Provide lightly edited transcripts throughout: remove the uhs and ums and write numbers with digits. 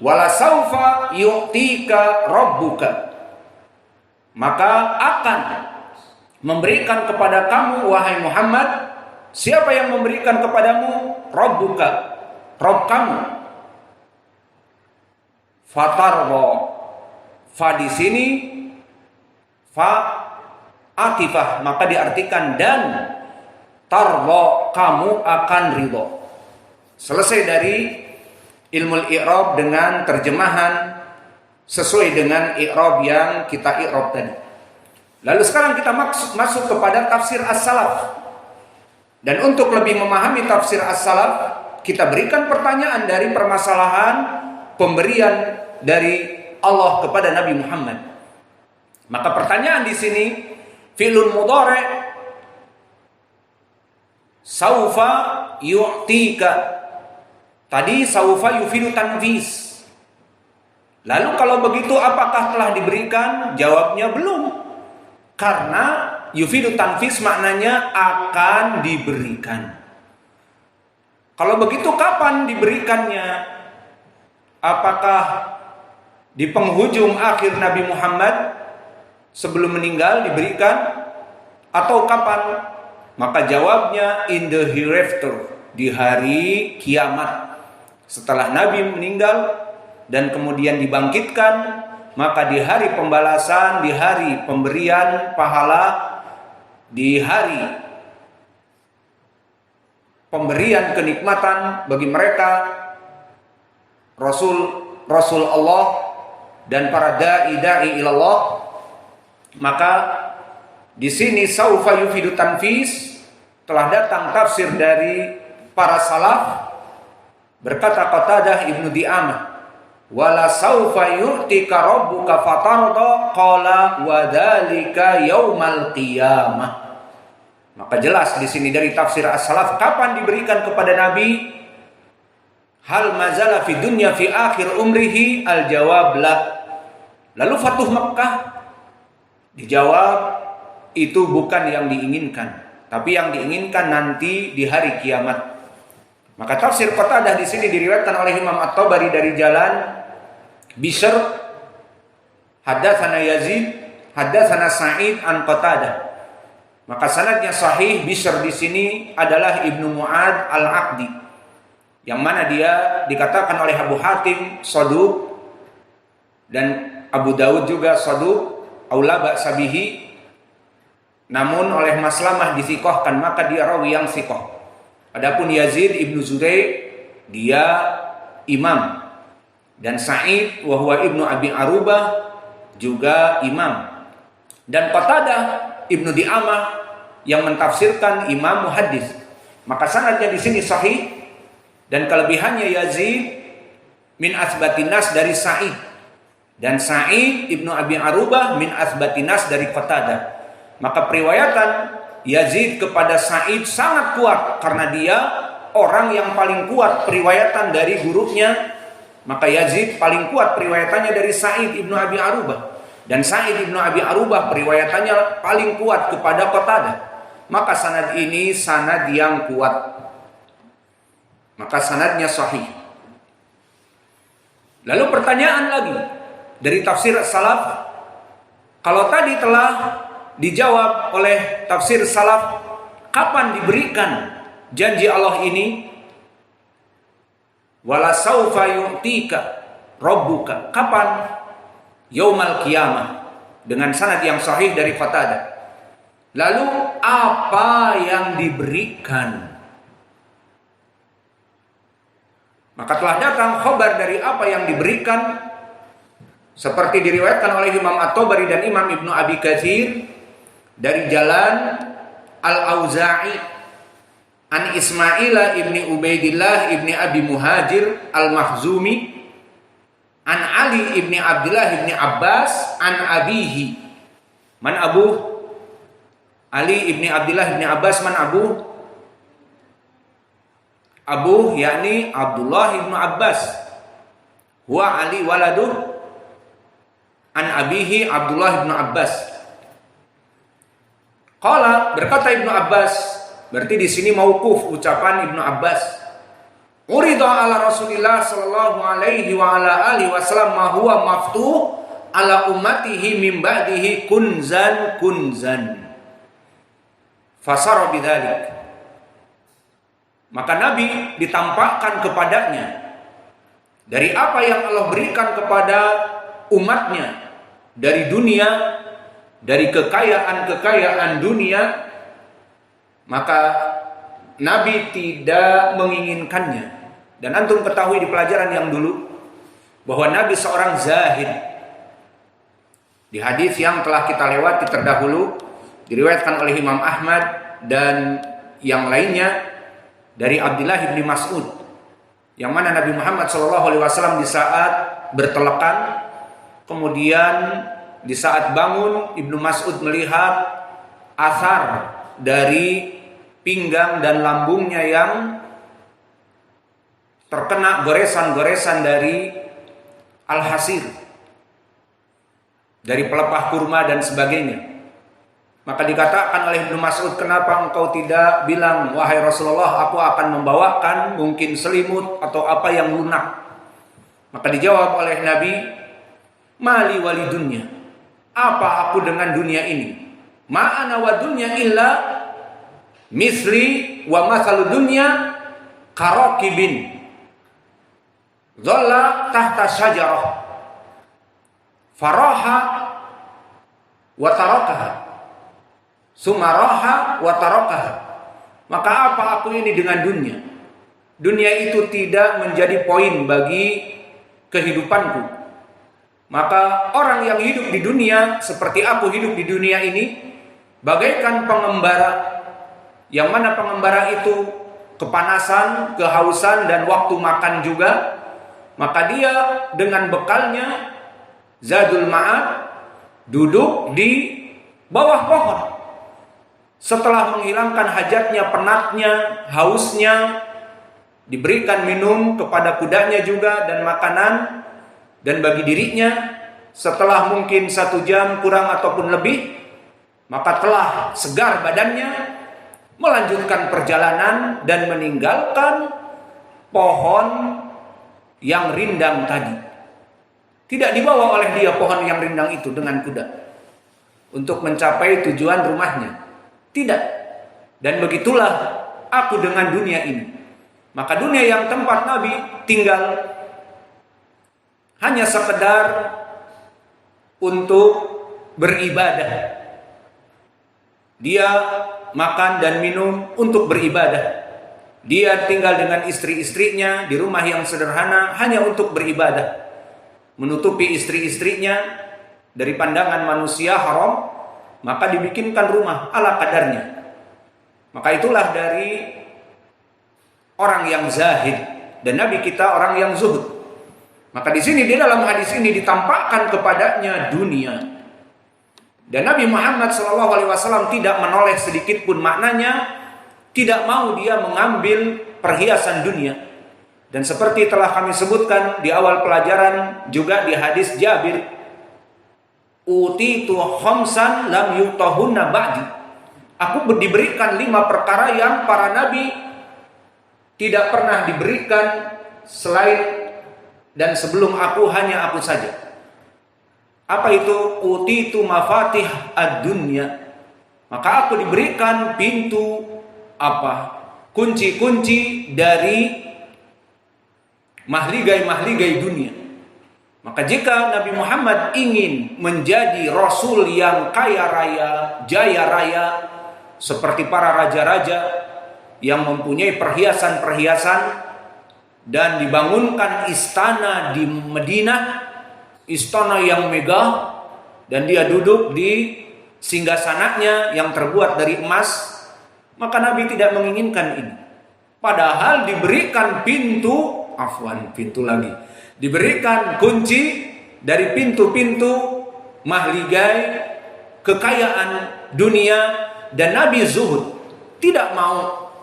Wala saufa yu'tika rabbuka, maka akan memberikan kepada kamu wahai Muhammad. Siapa yang memberikan kepadamu? Rabbuka, Rabb kamu. Fatarbo, fa di sini fa atifah, maka diartikan dan tarbo, kamu akan ridho. Selesai dari ilmu i'rab dengan terjemahan sesuai dengan i'rab yang kita i'rab tadi. Lalu sekarang kita masuk kepada tafsir as-salaf. Dan untuk lebih memahami tafsir as-salaf, kita berikan pertanyaan dari permasalahan pemberian dari Allah kepada Nabi Muhammad. Maka pertanyaan di sini fi'lun mudhari' saufa yu'tika. Tadi saufa yufidu tanfis. Lalu kalau begitu apakah telah diberikan? Jawabnya belum. Karena yufidu tanfis maknanya akan diberikan. Kalau begitu kapan diberikannya? Apakah di penghujung akhir Nabi Muhammad sebelum meninggal diberikan? Atau kapan? Maka jawabnya in the hereafter, di hari kiamat. Setelah Nabi meninggal dan kemudian dibangkitkan, maka di hari pembalasan, di hari pemberian pahala, di hari pemberian kenikmatan bagi mereka Rasul Allah dan para dai ilallah. Maka di sini saufa yufidu tanfis, telah datang tafsir dari para salaf. Berkata Qatadah Ibnu Di'amah, wala saufa yu'tika rabbuka fatarda, qala wa dzalika yaumal qiyamah. Maka jelas di sini dari tafsir as-salaf kapan diberikan kepada Nabi? Hal mazala fi dunya fi akhir umrihi? Al-jawab la. Lalu Fatuh Mekkah dijawab itu bukan yang diinginkan, tapi yang diinginkan nanti di hari kiamat. Maka tafsir Qatadah di sini diriwayatkan oleh Imam At-Tabari dari jalan Bishr, haddatsana Yazid, haddatsana Sa'id an Qatadah. Maka sanadnya sahih. Bishr di sini adalah Ibnu Mu'ad Al-Aqdi, yang mana dia dikatakan oleh Abu Hatim saduq dan Abu Daud juga saduq, aula ba'sa bihi. Namun oleh Maslamah disikohkan, maka dia rawi yang sikoh. Adapun Yazid Ibnu Zurai dia imam, dan Sa'id wa huwa Ibnu Abi Arubah juga imam, dan Qatadah Ibnu Di'amah yang mentafsirkan imam muhaddis. Maka sanadnya di sini sahih, dan kelebihannya Yazid min asbatinas dari Sa'id, dan Sa'id Ibnu Abi Arubah min asbatinas dari Qatadah. Maka periwayatan Yazid kepada Sa'id sangat kuat karena dia orang yang paling kuat periwayatan dari gurunya. Maka Yazid paling kuat periwayatannya dari Sa'id Ibnu Abi Arubah, dan Sa'id Ibnu Abi Arubah periwayatannya paling kuat kepada Qatadah. Maka sanad ini sanad yang kuat, maka sanadnya sahih. Lalu pertanyaan lagi dari tafsir salaf, kalau tadi telah dijawab oleh tafsir salaf, kapan diberikan janji Allah ini? Wala saufa yu'tika rabbuka, kapan? Yaumal qiyamah, dengan sanad yang sahih dari Qatadah. Lalu apa yang diberikan? Maka telah datang khabar dari apa yang diberikan, seperti diriwayatkan oleh Imam At-Tabari dan Imam Ibnu Abi Katsir dari jalan Al-Auza'i an Ismaila ibni Ubaidillah ibni Abi Muhajir Al-Makhzumi an Ali ibni Abdullah ibni Abbas an abihi. Man abu? Ali ibni Abdullah ibni Abbas. Man abu? Abu yakni Abdullah ibnu Abbas. Huwa Ali waladuh. An abihi Abdullah ibnu Abbas. Qala, berkata Ibnu Abbas, berarti di sini mauquf ucapan Ibnu Abbas. urida ala Rasulillah sallallahu alaihi wa ala alihi wasallam ma huwa maftuh ala ummatihi min ba'dihi kunzan fasara bidzalik. Maka Nabi ditampakkan kepadanya dari apa yang Allah berikan kepada umatnya dari dunia, dari kekayaan dunia, maka Nabi tidak menginginkannya. Dan antum ketahui di pelajaran yang dulu bahwa Nabi seorang zahid. Di hadis yang telah kita lewati terdahulu diriwayatkan oleh Imam Ahmad dan yang lainnya dari Abdullah bin Mas'ud, yang mana Nabi Muhammad SAW di saat bertelekan, kemudian di saat bangun Ibnu Mas'ud melihat asar dari pinggang dan lambungnya yang terkena goresan-goresan dari al-hasir, dari pelepah kurma dan sebagainya. Maka dikatakan oleh Ibnu Mas'ud, kenapa engkau tidak bilang, wahai Rasulullah, aku akan membawakan mungkin selimut atau apa yang lunak. Maka dijawab oleh Nabi, mali wali dunya, apa aku dengan dunia ini? Ma'ana wa dunya illa misli wa masalu dunya karakibin dhalla tahta syajarah faraha wa tarakaha sumaraha wa tarakaha. Maka apa aku ini dengan dunia? Dunia itu tidak menjadi poin bagi kehidupanku. Maka orang yang hidup di dunia seperti aku hidup di dunia ini bagaikan pengembara, yang mana pengembara itu kepanasan, kehausan, dan waktu makan juga. Maka dia dengan bekalnya zadul ma'ad duduk di bawah pohon. Setelah menghilangkan hajatnya, penatnya, hausnya, diberikan minum kepada kudanya juga dan makanan, dan bagi dirinya setelah mungkin 1 jam kurang ataupun lebih, maka telah segar badannya, melanjutkan perjalanan dan meninggalkan pohon yang rindang tadi. Tidak dibawa oleh dia pohon yang rindang itu dengan kuda untuk mencapai tujuan rumahnya. Tidak. Dan begitulah aku dengan dunia ini. Maka dunia yang tempat Nabi tinggal hanya sekedar untuk beribadah. Dia makan dan minum untuk beribadah. Dia tinggal dengan istri-istrinya di rumah yang sederhana hanya untuk beribadah. Menutupi istri-istrinya dari pandangan manusia haram, maka dibikinkan rumah ala kadarnya. Maka itulah dari orang yang zahid, dan Nabi kita orang yang zuhud. Maka di sini di dalam hadis ini ditampakkan kepadanya dunia. Dan Nabi Muhammad SAW tidak menoleh sedikit pun maknanya, tidak mau dia mengambil perhiasan dunia. Dan seperti telah kami sebutkan di awal pelajaran juga di hadis Jabir, utitu khamsan lam yutahunna ba'di. Aku diberikan 5 perkara yang para nabi tidak pernah diberikan selain dan sebelum aku, hanya aku saja. Apa itu? Utitu mafatih ad-dunya. Maka aku diberikan pintu apa? Kunci-kunci dari mahligai-mahligai dunia. Maka jika Nabi Muhammad ingin menjadi Rasul yang kaya raya, jaya raya, seperti para raja-raja yang mempunyai perhiasan-perhiasan dan dibangunkan istana di Madinah, istana yang megah, dan dia duduk di singgasananya yang terbuat dari emas, maka Nabi tidak menginginkan ini. Padahal diberikan diberikan kunci dari pintu-pintu mahligai kekayaan dunia, dan Nabi zuhud, tidak mau.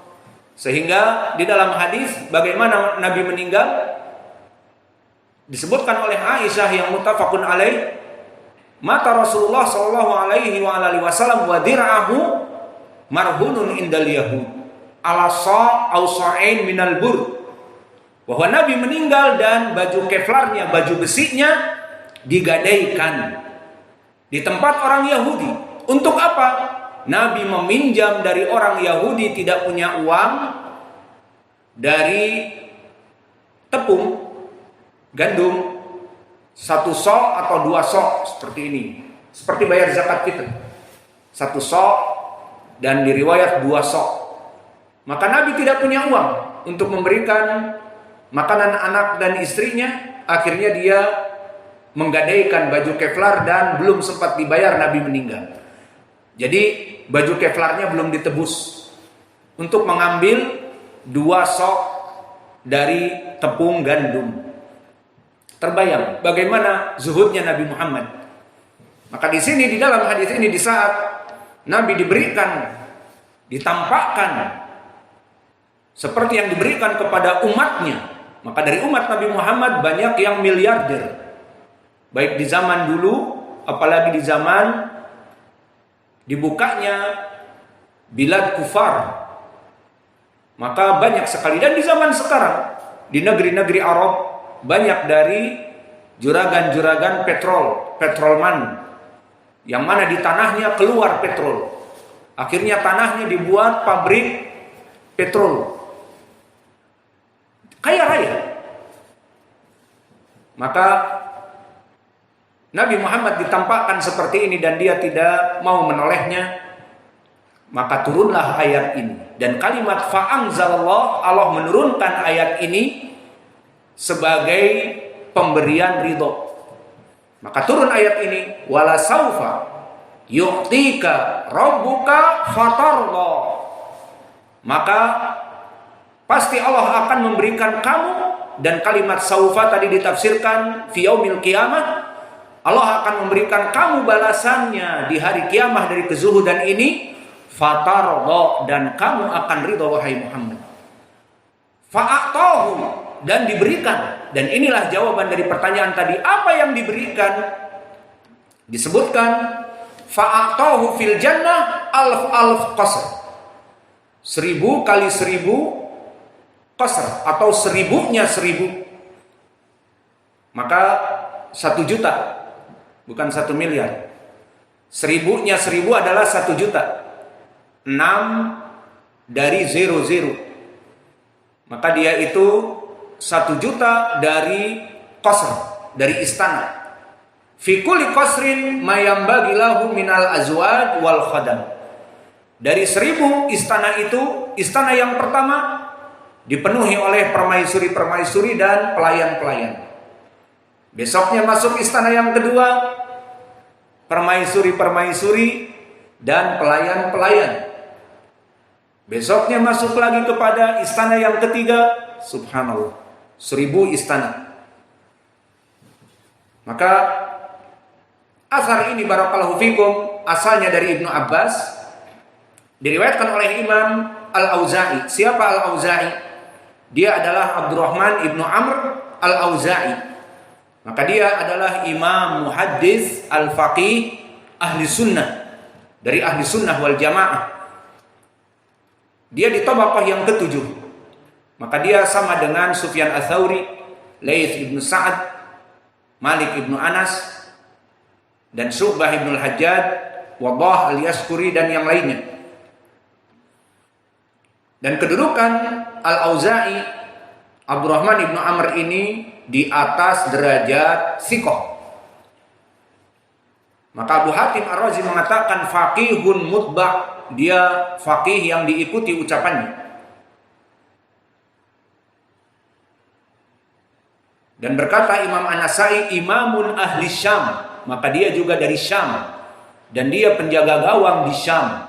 Sehingga di dalam hadis bagaimana Nabi meninggal disebutkan oleh Aisyah yang muttafaqun alaih, mata Rasulullah sallallahu alaihi wasallam wa dir'ahu marhunun indal yahud ala sa' au sa'in minal bur. bahwa Nabi meninggal dan baju kevlarnya, baju besinya digadaikan di tempat orang Yahudi. Untuk apa? Nabi meminjam dari orang Yahudi tidak punya uang, dari tepung, gandum, 1 sok atau 2 sok seperti ini. Seperti bayar zakat kita. 1 sok dan diriwayat 2 sok. Maka Nabi tidak punya uang untuk memberikan makanan anak dan istrinya. Akhirnya dia menggadaikan baju kevlar dan belum sempat dibayar Nabi meninggal. Jadi baju kevlarnya belum ditebus untuk mengambil 2 sok dari tepung gandum. Terbayang bagaimana zuhudnya Nabi Muhammad. Maka di sini, di dalam hadis ini, di saat Nabi diberikan, ditampakkan seperti yang diberikan kepada umatnya, maka dari umat Nabi Muhammad banyak yang miliarder. Baik di zaman dulu, apalagi di zaman dibukanya bilad kufar, maka banyak sekali. Dan di zaman sekarang, di negeri-negeri Arab, banyak dari juragan-juragan petrolman, yang mana di tanahnya keluar petrol. Akhirnya tanahnya dibuat pabrik petrol. Kaya raya. Maka Nabi Muhammad ditampakkan seperti ini dan dia tidak mau menolehnya. Maka turunlah ayat ini. Dan kalimat fa'anzalallah, Allah menurunkan ayat ini sebagai pemberian ridho. Maka turun ayat ini, wala saufa yu'tika rabbuka fatarda. Maka pasti Allah akan memberikan kamu, dan kalimat saufa tadi ditafsirkan fi yaumil qiyamah, Allah akan memberikan kamu balasannya di hari kiamat dari kezuhudan ini, fatarda, dan kamu akan ridha wahai Muhammad. Fa'atahu, dan diberikan. Dan inilah jawaban dari pertanyaan tadi, apa yang diberikan? Disebutkan fa'atahu fil jannah alf qasr. 1000 kali 1000 qasr, atau 1000-nya 1000. Maka 1 juta, bukan 1 miliar. 1000-nya 1000 adalah 1 juta. 6 dari 00. Maka dia itu 1 juta dari qasr, dari istana. Fi kulli qasrin mayambagi lahu minal azwaj wal khadam. Dari 1000 istana itu, istana yang pertama dipenuhi oleh permaisuri-permaisuri dan pelayan-pelayan. Besoknya masuk istana yang kedua, permaisuri-permaisuri dan pelayan-pelayan. Besoknya masuk lagi kepada istana yang ketiga, subhanallah, 1000 istana. Maka asar ini barakallahu fikum asalnya dari Ibnu Abbas, diriwayatkan oleh Imam Al-Auza'i. Siapa Al-Auza'i? Dia adalah Abdurrahman Ibnu Amr Al-Auza'i. Maka dia adalah imam muhaddis al-faqih ahli sunnah, dari ahli sunnah wal jamaah. Dia di tabaqah yang ke-7. Maka dia sama dengan Sufyan Ats-Tsauri, Laits ibnu Sa'ad, Malik ibnu Anas, dan Syu'bah ibnu al-Hajjaj, Wadah al-Yaskuri, dan yang lainnya. Dan kedudukan Al-Auza'i, Abdurrahman ibnu Amr ini di atas derajat thiqah. Maka Abu Hatim Ar-Razi mengatakan faqihun mutba', dia faqih yang diikuti ucapannya. Dan berkata Imam An-Nasai, imamun ahli Syam, maka dia juga dari Syam, dan dia penjaga gawang di Syam.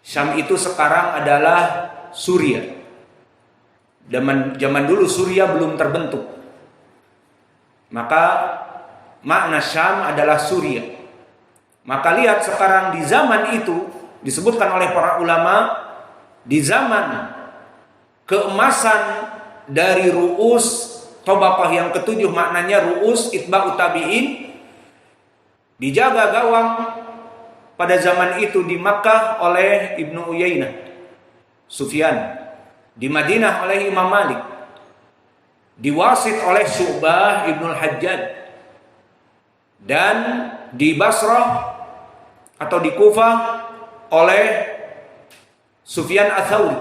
Syam itu sekarang adalah Suriah. Zaman dulu Suriah belum terbentuk. Maka makna Syam adalah Suriah. Maka lihat sekarang di zaman itu, disebutkan oleh para ulama, di zaman keemasan dari ru'us tabaqah yang ke-7, maknanya ru'us itba'ut tabi'in, dijaga gawang pada zaman itu di Makkah oleh Ibnu Uyainah, Sufyan. di Madinah oleh Imam Malik, diwasit oleh Syu'bah Ibnul Hajjaj, dan di Basrah atau di Kufah oleh Sufyan Ats-Tsauri.